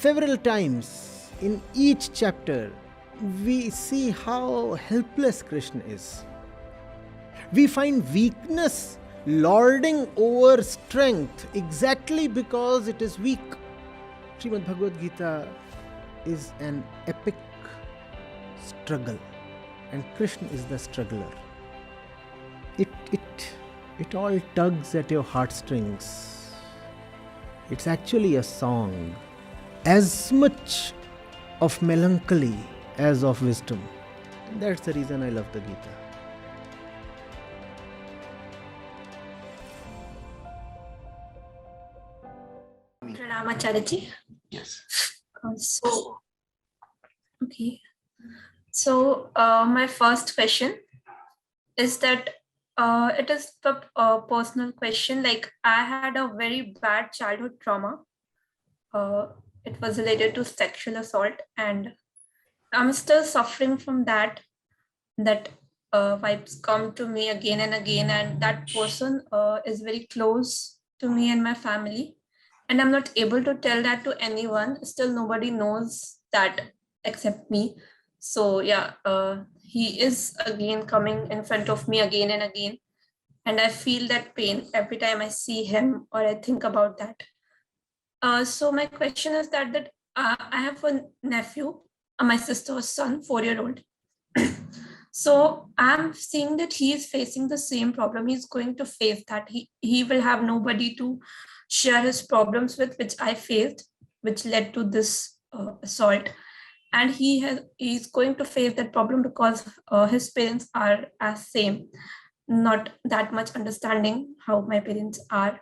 several times in each chapter, we see how helpless Krishna is. We find weakness lording over strength exactly because it is weak. Srimad Bhagavad Gita is an epic struggle, and Krishna is the struggler. It all tugs at your heartstrings. It's actually a song, as much of melancholy as of wisdom. And that's the reason I love the Gita. Pranam Acharya. Yes. So my first question is that it is a personal question. Like, I had a very bad childhood trauma. It was related to sexual assault, and I'm still suffering from that. That vibes come to me again and again, and that person is very close to me and my family, and I'm not able to tell that to anyone. Still, nobody knows that except me. So yeah, he is again coming in front of me again and again, and I feel that pain every time I see him or I think about that. So my question is that I have a nephew, my sister's son, 4-year-old. So I'm seeing that he is facing the same problem. He's going to face that. He will have nobody to share his problems with, which I faced, which led to this assault. And he's going to face that problem because his parents are as same, not that much understanding how my parents are.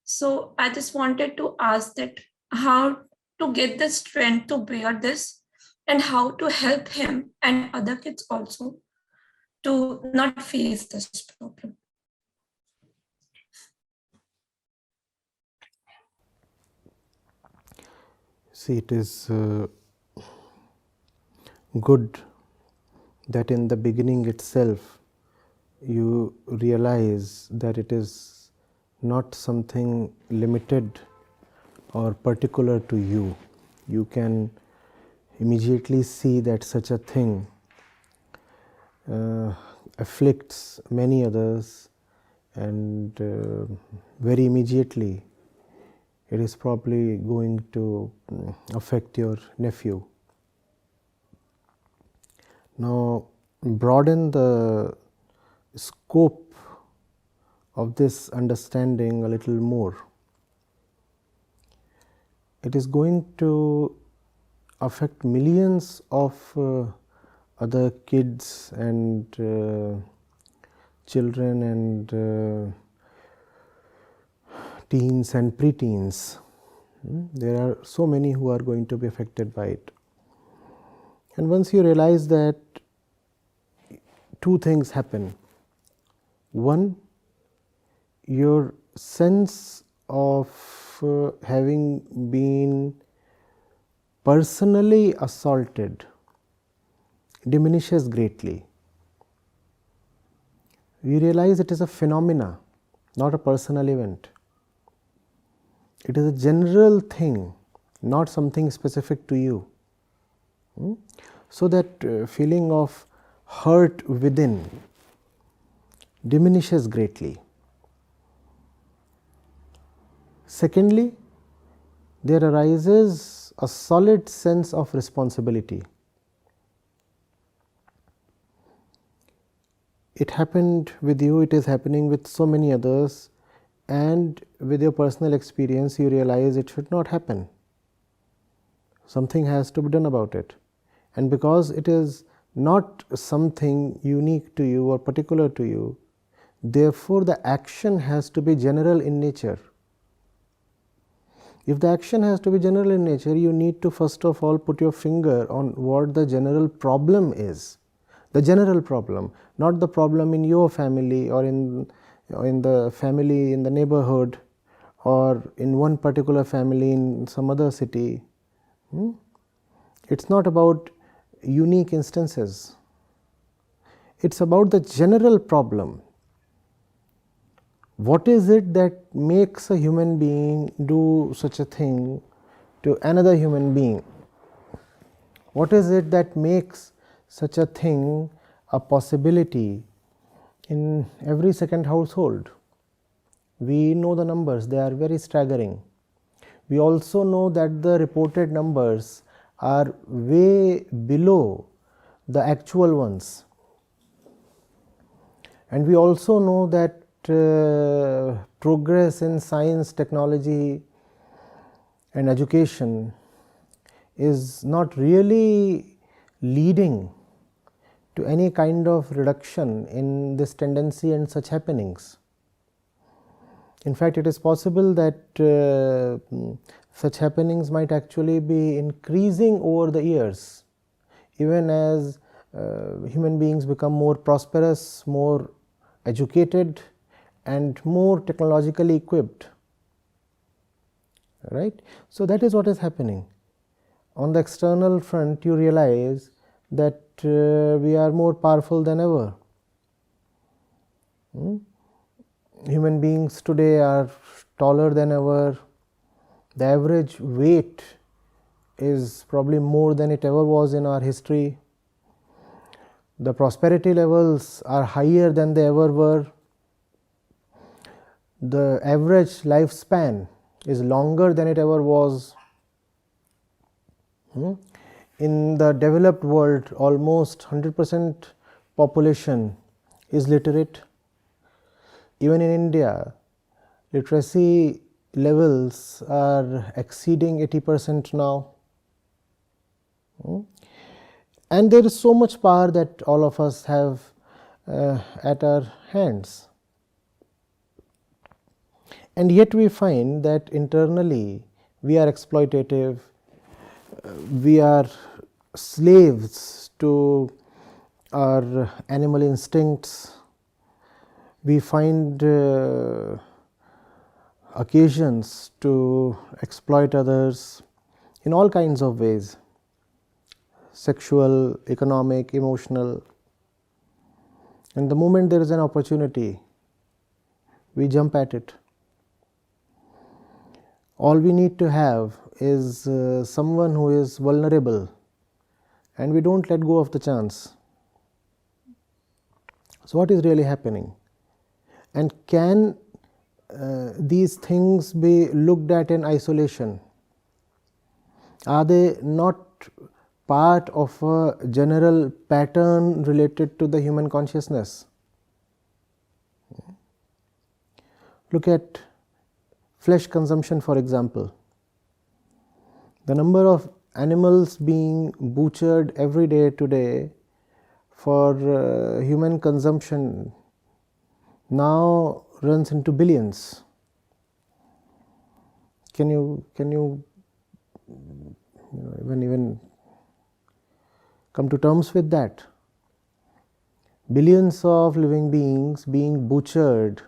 So I just wanted to ask that how to get the strength to bear this, and how to help him and other kids also to not face this problem. See, it is good that in the beginning itself you realize that it is not something limited or particular to you. You can immediately see that such a thing afflicts many others, and very immediately it is probably going to affect your nephew. Now, broaden the scope of this understanding a little more. It is going to affect millions of other kids and children and teens and preteens. There are so many who are going to be affected by it. And once you realize that, two things happen. One, your sense of having been personally assaulted diminishes greatly. You realize it is a phenomena, not a personal event. It is a general thing, not something specific to you. So that feeling of hurt within diminishes greatly. Secondly, there arises a solid sense of responsibility. It happened with you, it is happening with so many others, and with your personal experience you realize it should not happen. Something has to be done about it. And because it is not something unique to you or particular to you, therefore the action has to be general in nature. If the action has to be general in nature, you need to first of all put your finger on what the general problem is. The general problem, not the problem in your family or in the family in the neighborhood or in one particular family in some other city. It's not about unique instances. It's about the general problem. What is it that makes a human being do such a thing to another human being. What is it that makes such a thing a possibility in every second household? We know the numbers, they are very staggering. We also know that the reported numbers are way below the actual ones. And we also know that progress in science, technology and education is not really leading to any kind of reduction in this tendency and such happenings. In fact, it is possible that such happenings might actually be increasing over the years, even as human beings become more prosperous, more educated and more technologically equipped, right. So, that is what is happening. On the external front, you realize that we are more powerful than ever. Human beings today are taller than ever. The average weight is probably more than it ever was in our history. The prosperity levels are higher than they ever were. The average lifespan is longer than it ever was. In the developed world, almost 100% population is literate. Even in India, literacy levels are exceeding 80% now. And there is so much power that all of us have at our hands. And yet we find that internally we are exploitative, we are slaves to our animal instincts, we find occasions to exploit others in all kinds of ways, sexual, economic, emotional. And the moment there is an opportunity, we jump at it. All we need to have is someone who is vulnerable, and we don't let go of the chance. So, what is really happening? And can these things be looked at in isolation? Are they not part of a general pattern related to the human consciousness? Look at flesh consumption, for example. The number of animals being butchered every day today for human consumption now runs into billions. Can you even come to terms with that? Billions of living beings being butchered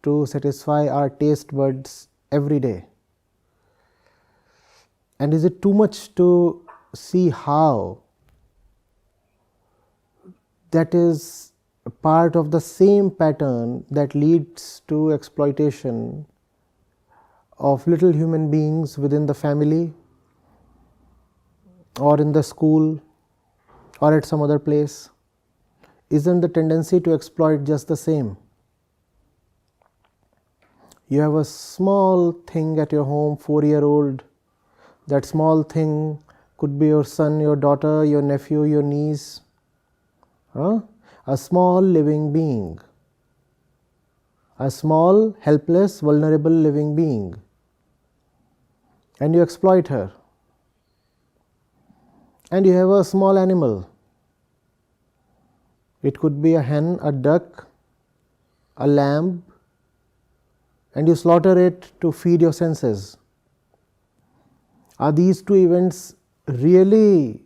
to satisfy our taste buds every day. And is it too much to see how that is a part of the same pattern that leads to exploitation of little human beings within the family or in the school or at some other place? Isn't the tendency to exploit just the same? You have a small thing at your home, 4-year-old. That small thing could be your son, your daughter, your nephew, your niece. A small living being. A small, helpless, vulnerable living being. And you exploit her. And you have a small animal. It could be a hen, a duck, a lamb, and you slaughter it to feed your senses. Are these two events really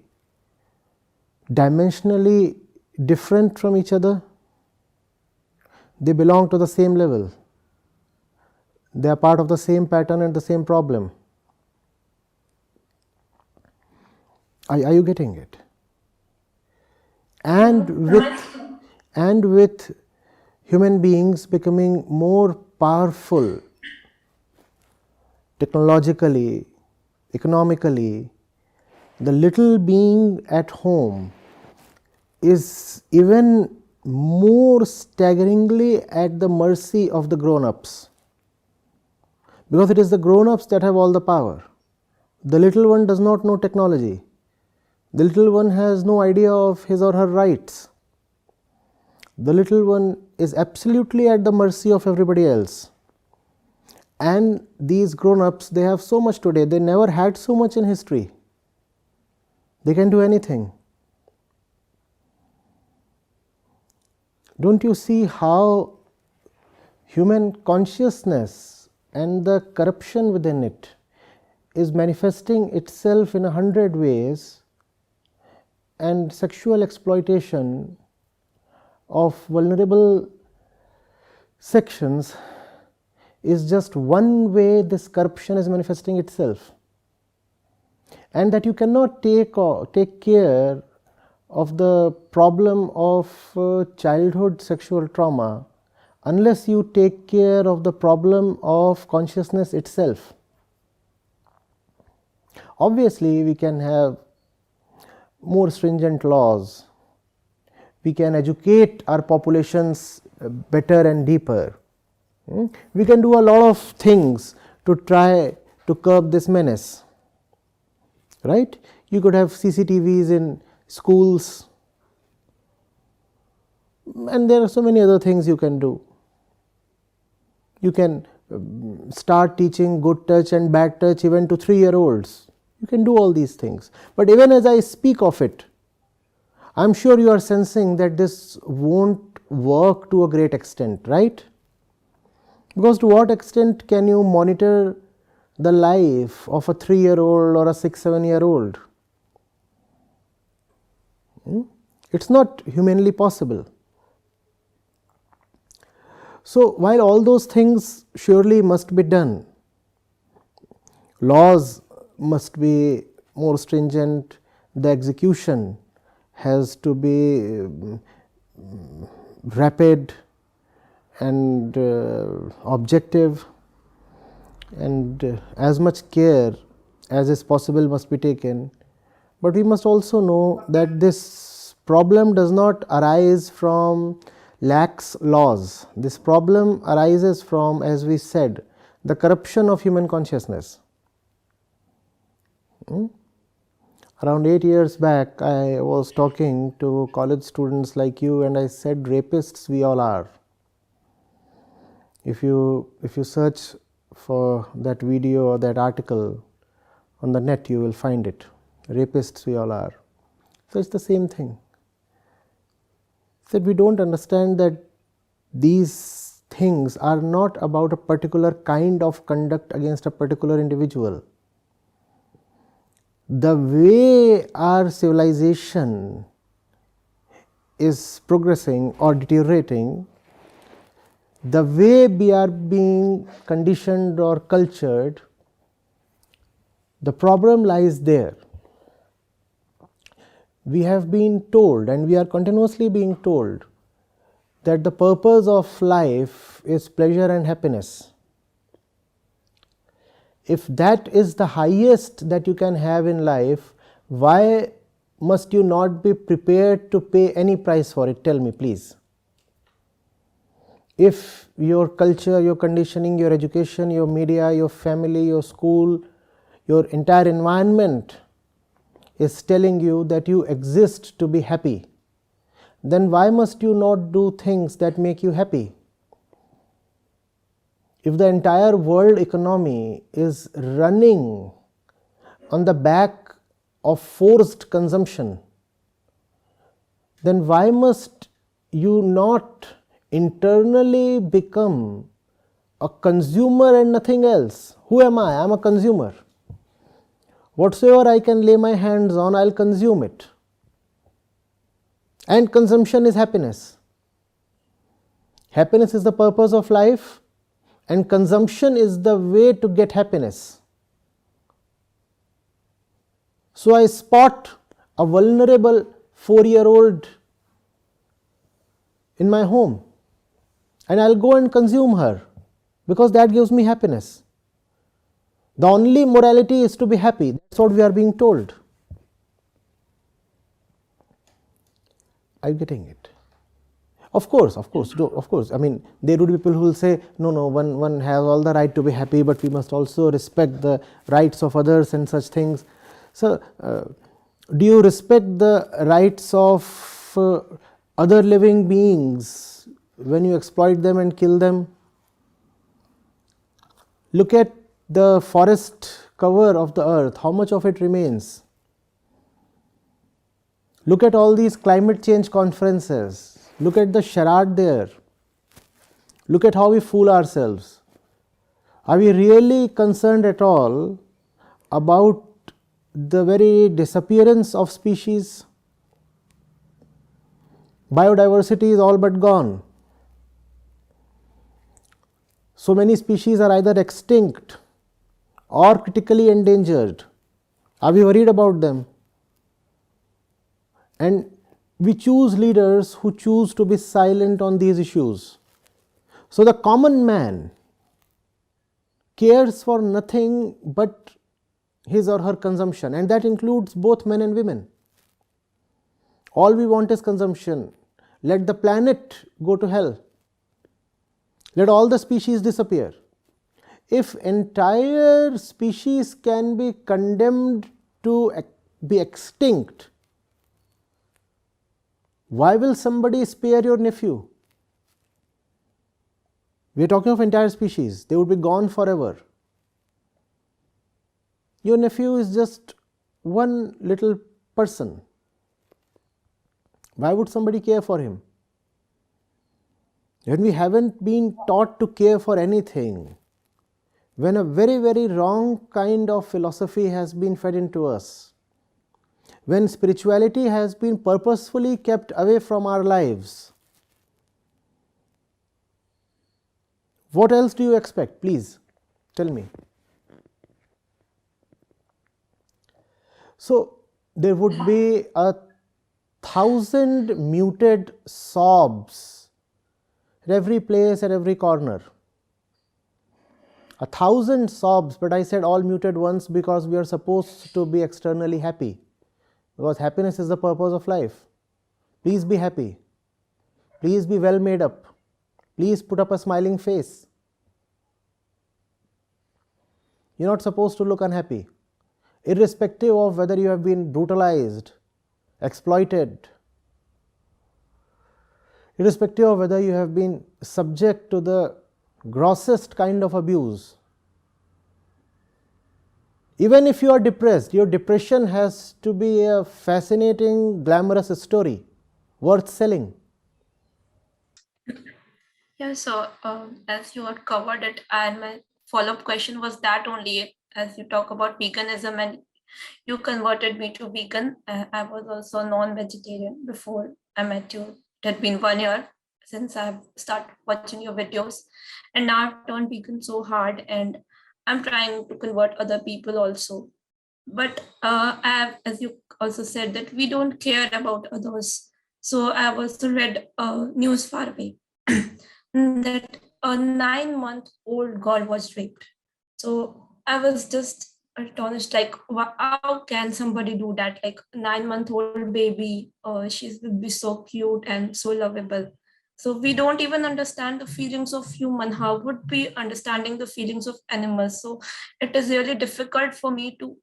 dimensionally different from each other? They belong to the same level. They are part of the same pattern and the same problem. Are you getting it? And with human beings becoming more powerful technologically, economically, the little being at home is even more staggeringly at the mercy of the grown-ups, because it is the grown-ups that have all the power. The little one does not know technology. The little one has no idea of his or her rights. The little one is absolutely at the mercy of everybody else. And these grown-ups, they have so much today. They never had so much in history. They can do anything. Don't you see how human consciousness and the corruption within it is manifesting itself in 100 ways, and sexual exploitation of vulnerable sections is just one way this corruption is manifesting itself, and that you cannot take care of the problem of childhood sexual trauma unless you take care of the problem of consciousness itself. Obviously, we can have more stringent laws, we can educate our populations better and deeper, we can do a lot of things to try to curb this menace, right? You could have CCTVs in schools, and there are so many other things you can do. You can start teaching good touch and bad touch even to 3-year-olds. You can do all these things. But even as I speak of it, I am sure you are sensing that this won't work to a great extent, right? Because to what extent can you monitor the life of a 3-year-old or a 6-7-year-old? It's not humanly possible. So while all those things surely must be done, laws must be more stringent, the execution has to be rapid and objective, and as much care as is possible must be taken. But we must also know that this problem does not arise from lax laws. This problem arises from, as we said, the corruption of human consciousness. Around 8 years back, I was talking to college students like you, and I said, rapists we all are. If you search for that video or that article on the net, you will find it. Rapists we all are. So it's the same thing. Said we don't understand that these things are not about a particular kind of conduct against a particular individual. The way our civilization is progressing or deteriorating, the way we are being conditioned or cultured, the problem lies there. We have been told, and we are continuously being told, that the purpose of life is pleasure and happiness. If that is the highest that you can have in life, why must you not be prepared to pay any price for it? Tell me, please. If your culture, your conditioning, your education, your media, your family, your school, your entire environment is telling you that you exist to be happy, then why must you not do things that make you happy? If the entire world economy is running on the back of forced consumption, then why must you not internally become a consumer and nothing else? Who am I? I am a consumer. Whatsoever I can lay my hands on, I will consume it. And consumption is happiness. Happiness is the purpose of life, and consumption is the way to get happiness. So I spot a vulnerable 4-year-old in my home, and I will go and consume her, because that gives me happiness. The only morality is to be happy. That's what we are being told. Are you getting it? Of course. I mean, there would be people who will say, no, one has all the right to be happy, but we must also respect the rights of others and such things. So, do you respect the rights of other living beings when you exploit them and kill them? Look at the forest cover of the earth. How much of it remains? Look at all these climate change conferences. Look at the charade there. Look at how we fool ourselves. Are we really concerned at all about the very disappearance of species? Biodiversity is all but gone. So many species are either extinct or critically endangered. Are we worried about them? And we choose leaders who choose to be silent on these issues. So the common man cares for nothing but his or her consumption, and that includes both men and women. All we want is consumption. Let the planet go to hell. Let all the species disappear. If entire species can be condemned to be extinct, why will somebody spare your nephew? We are talking of entire species. They would be gone forever. Your nephew is just one little person. Why would somebody care for him? When we haven't been taught to care for anything, when a very, very wrong kind of philosophy has been fed into us, when spirituality has been purposefully kept away from our lives, what else do you expect? Please tell me. So there would be 1,000 muted sobs at every place, at every corner. 1,000 sobs, but I said all muted ones because we are supposed to be externally happy. Because happiness is the purpose of life. Please be happy. Please be well made up. Please put up a smiling face. You're not supposed to look unhappy, irrespective of whether you have been brutalized, exploited, irrespective of whether you have been subject to the grossest kind of abuse. Even if you are depressed, your depression has to be a fascinating, glamorous story worth selling. Yeah, so as you had covered it, and my follow-up question was that only, as you talk about veganism and you converted me to vegan. I was also non-vegetarian before I met you. It had been 1 year since I've started watching your videos, and now I've turned vegan so hard, and I'm trying to convert other people also. But as you also said, that we don't care about others. So I've also read news far away that a 9-month-old girl was raped. So I was just astonished, like, how can somebody do that? Like, 9-month-old baby, she's will be so cute and so lovable. So we don't even understand the feelings of human. How would we understanding the feelings of animals? So it is really difficult for me to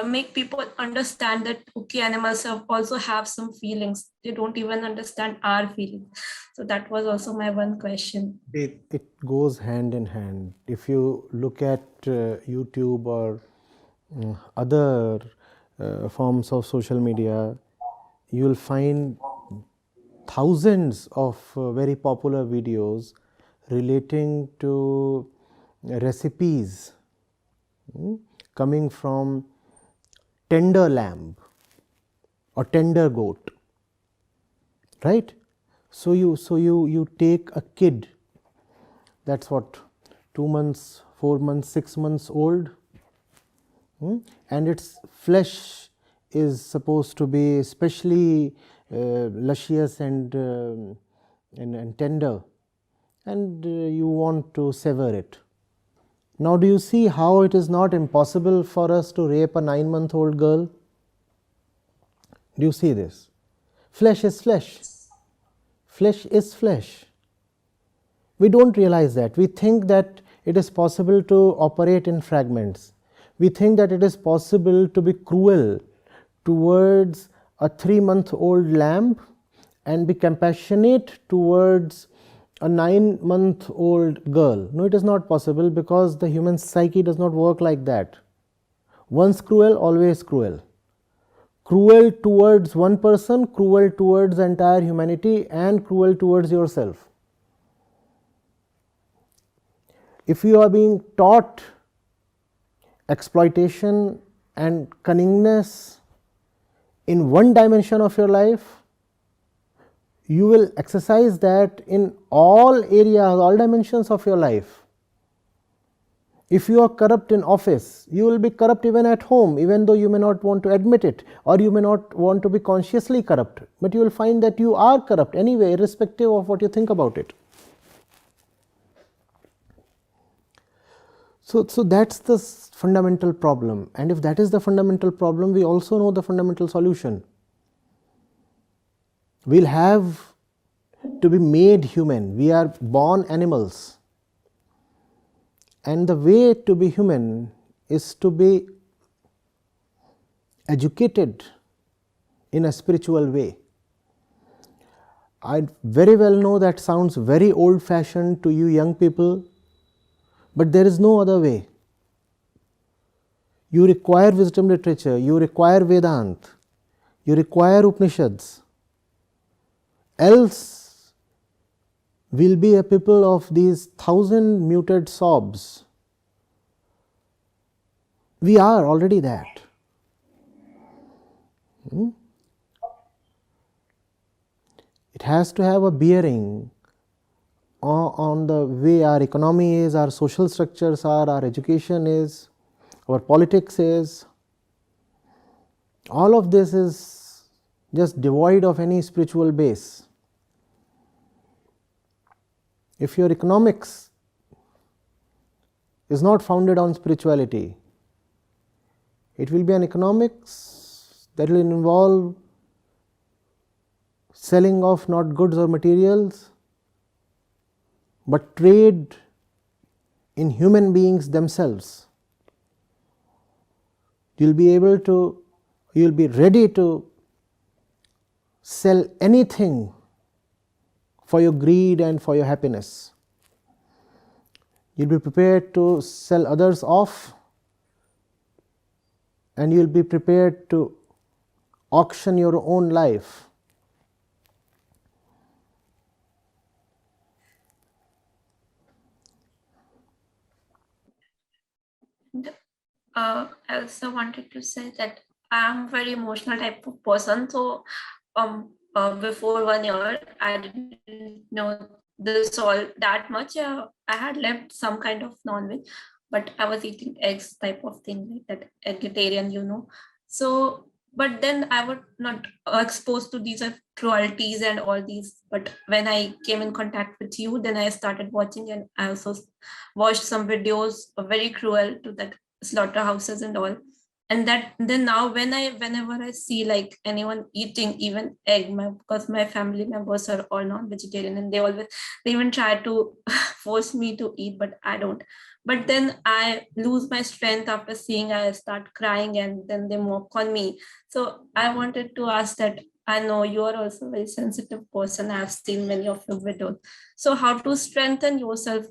make people understand that okay, animals also have some feelings. They don't even understand our feelings. So that was also my one question. It goes hand in hand. If you look at YouTube or other forms of social media, you will find thousands of very popular videos relating to recipes coming from tender lamb or tender goat, right? So you take a kid that's what, 2 months, 4 months, 6 months old, and its flesh is supposed to be especially luscious and tender, and you want to sever it. Now, do you see how it is not impossible for us to rape a 9-month-old girl? Do you see this? Flesh is flesh. Flesh is flesh. We don't realize that. We think that it is possible to operate in fragments. We think that it is possible to be cruel towards a 3-month-old lamb and be compassionate towards a 9-month-old girl. No, it is not possible, because the human psyche does not work like that. Once cruel, always cruel. Cruel towards one person, cruel towards the entire humanity, and cruel towards yourself. If you are being taught exploitation and cunningness in one dimension of your life, you will exercise that in all areas, all dimensions of your life. If you are corrupt in office, you will be corrupt even at home, even though you may not want to admit it, or you may not want to be consciously corrupt, but you will find that you are corrupt anyway, irrespective of what you think about it. So that's the fundamental problem, and if that is the fundamental problem, we also know the fundamental solution. We'll have to be made human. We are born animals, and the way to be human is to be educated in a spiritual way. I very well know that sounds very old-fashioned to you young people, but there is no other way. You require wisdom literature, you require Vedanta, you require Upanishads. Else we'll be a people of these 1,000 muted sobs. We are already that. It has to have a bearing on the way our economy is, our social structures are, our education is, our politics is. All of this is just devoid of any spiritual base. If your economics is not founded on spirituality, it will be an economics that will involve selling of not goods or materials, but trade in human beings themselves. You'll be ready to sell anything for your greed and for your happiness. You'll be prepared to sell others off, and you'll be prepared to auction your own life. I also wanted to say that I am a very emotional type of person. So before 1 year, I didn't know this all that much. I had left some kind of non-veg, but I was eating eggs type of thing, like that vegetarian. So, but then I was not exposed to these cruelties and all these. But when I came in contact with you, then I started watching, and I also watched some videos very cruel to that slaughterhouses and all. And that then now whenever I see like anyone eating even egg, because my family members are all non-vegetarian, and they even try to force me to eat, but I don't. But then I lose my strength after seeing, I start crying, and then they mock on me. So I wanted to ask that, I know you are also a very sensitive person. I've seen many of your videos. So how to strengthen yourself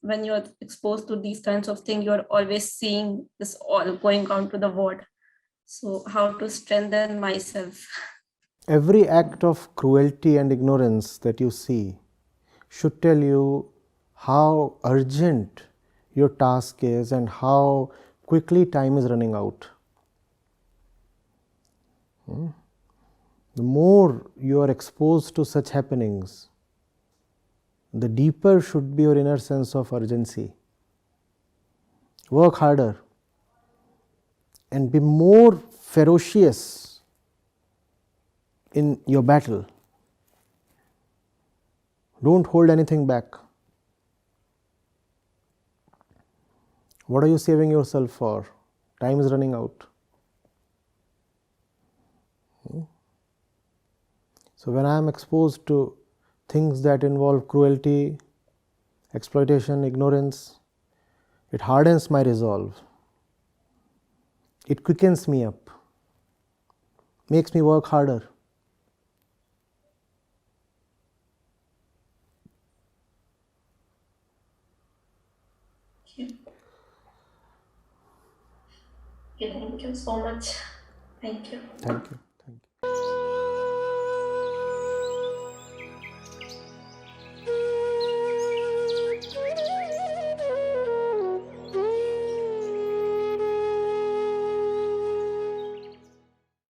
when you're exposed to these kinds of things, you're always seeing this all going on to the world. So how to strengthen myself? Every act of cruelty and ignorance that you see should tell you how urgent your task is and how quickly time is running out. The more you are exposed to such happenings, the deeper should be your inner sense of urgency. Work harder and be more ferocious in your battle. Don't hold anything back. What are you saving yourself for? Time is running out. So when I am exposed to things that involve cruelty, exploitation, ignorance, it hardens my resolve. It quickens me up, makes me work harder. Thank you so much. Thank you. Thank you.